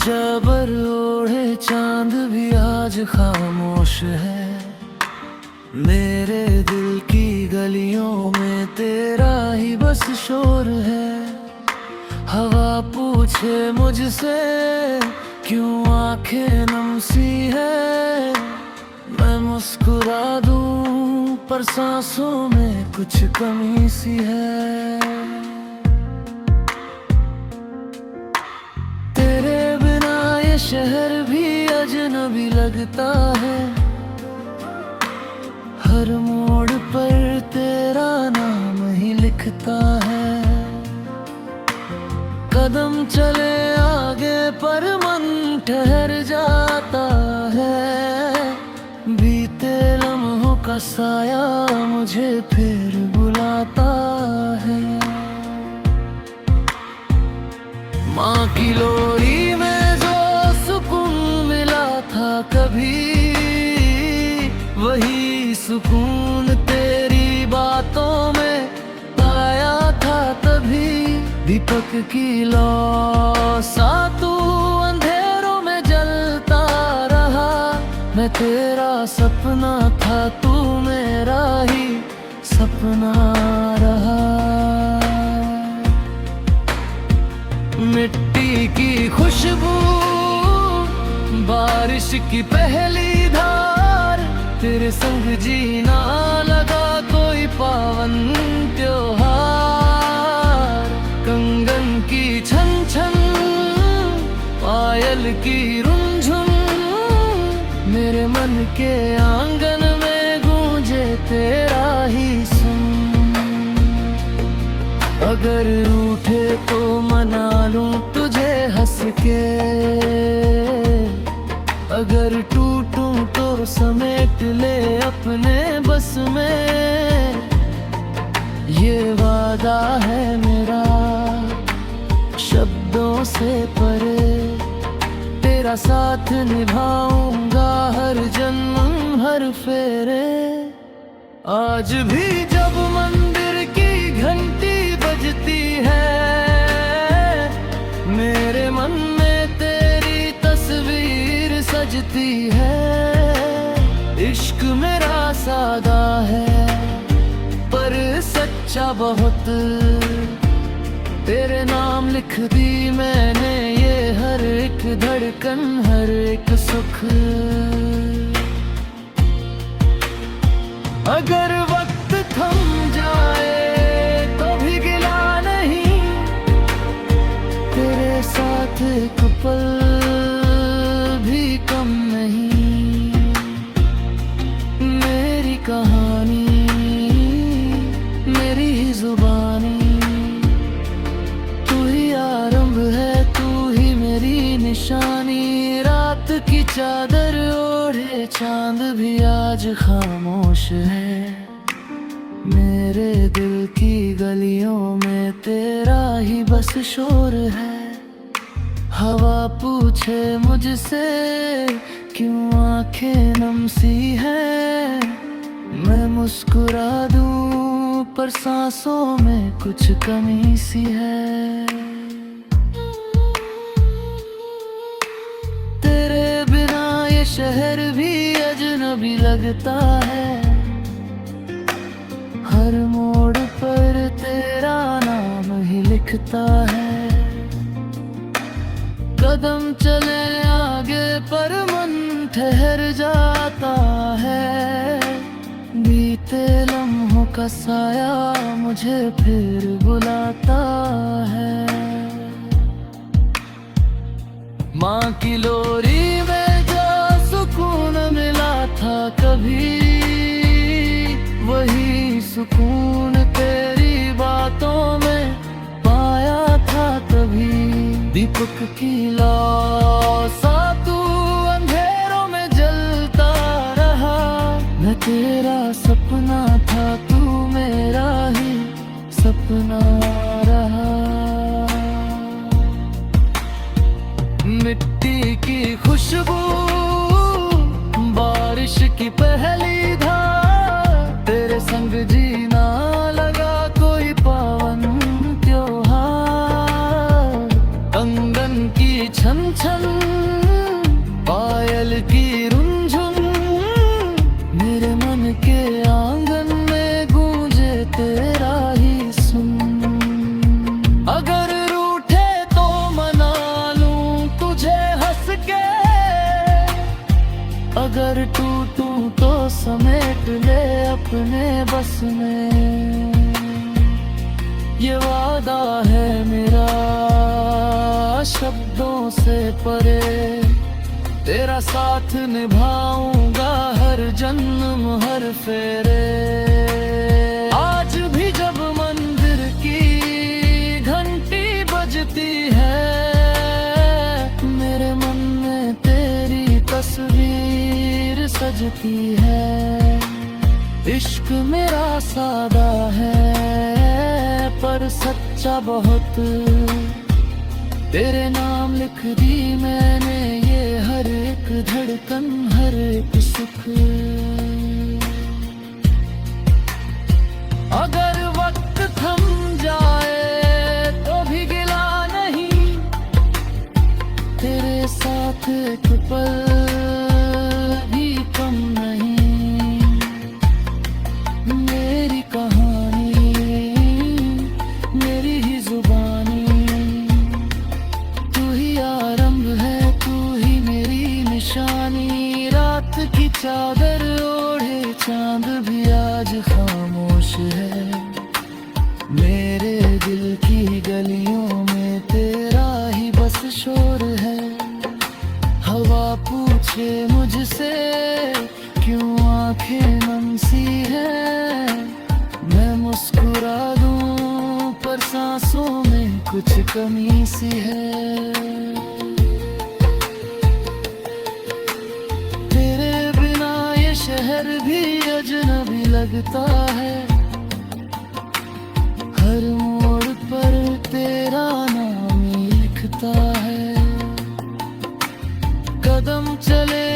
चादर ओढ़े चांद भी आज खामोश है। मेरे दिल की गलियों में तेरा ही बस शोर है। हवा पूछे मुझसे क्यों आंखें नम सी है, मैं मुस्कुरा दूं पर सांसों में कुछ कमी सी है। तेरे बिना ये शहर भी अजनबी लगता है। हर मोड़ पर तेरा नाम ही लिखता है। कदम चले आगे पर मन ठहर जाता है। बीते लम्हों का साया मुझे फिर बुलाता है। माँ की लोरी में जो सुकून मिला था कभी, वही सुकून तेरी बातों में पाया था तभी। दीपक की लौ सा तू अंधेरों में जलता रहा। मैं तेरा सपना था, तू मेरा ही सपना रहा। मिट्टी की खुशबू, बारिश की पहली धार, तेरे संग जीना लगा कोई पावन त्योहार। कंगन की छन छन, पायल की रुंझुन, मेरे मन के आंगन में गूंजे तेरा ही सुन। अगर रूठे तो मना लूं तुझे हंस के, अगर टूटूं तो समेट ले अपने बस में। ये वादा है मेरा शब्दों से परे, तेरा साथ निभाऊंगा हर जन्म हर फेरे। आज भी जब मंदिर की घंटी बजती है, मेरे मन में तेरी तस्वीर सजती है। इश्क मेरा सादा है पर सच्चा बहुत, तेरे नाम लिख दी मैंने ये हर एक धड़कन हर एक सुख। अगर वक्त थम जाए तो भी गिला नहीं, तेरे साथ एक पल भी कम नहीं। मेरी कहानी मेरी ही जुबानी, तू ही आरंभ है तू ही मेरी निशानी। रात की चादर ओढ़े चांद भी आज खामोश है। मेरे दिल की गलियों में तेरा ही बस शोर है। हवा पूछे मुझसे क्यों आंखें नम सी है, मैं मुस्कुरा दूं पर सांसों में कुछ कमी सी है। तेरे बिना ये शहर भी अजनबी लगता है। हर मोड़ पर तेरा नाम ही लिखता है। कदम चले आगे पर मन ठहर जाता है। बीते लम्हों का साया मुझे फिर बुलाता है। माँ की लोरी में जो सुकून मिला था कभी, वही सुकून तेरी बातों में पाया था तभी। दीपक की लौ सा तू अंधेरों में जलता रहा। मैं तेरा सपना था, तू मेरा ही सपना रहा। मिट्टी की खुशबू, बारिश की पहली धार, तेरे संग जीना लगा कोई पावन त्योहार। कंगन की छन छन, के। अगर टूटूं तो समेट ले अपने बस में, ये वादा है मेरा शब्दों से परे। तेरा साथ निभाऊंगा हर जन्म हर फेरे। आज भी जब मंदिर की घंटी बजती है, मेरे मन में तेरी तस्वीर सजती है। इश्क मेरा सादा है पर सच्चा बहुत, तेरे नाम लिख दी मैंने ये हर एक धड़कन हर एक सुख। अगर वक्त थम जाए तो भी गिला नहीं, तेरे साथ एक पल भी कम नहीं। मेरी कहानी मेरी ही जुबानी, तू ही आरंभ है तू ही मेरी निशानी। रात की चादर ओढ़े चांद भी आज खामोश है, मेरे दिल की गलियों में तेरा ही बस शोर है। हवा पूछे मुझसे क्यों आंखें नम सी है, मैं मुस्कुरा दूं पर सांसों में कुछ कमी सी है। तेरे बिना ये शहर भी अजनबी लगता है, हर मोड़ पर तेरा नाम ही लिखता है। कदम चले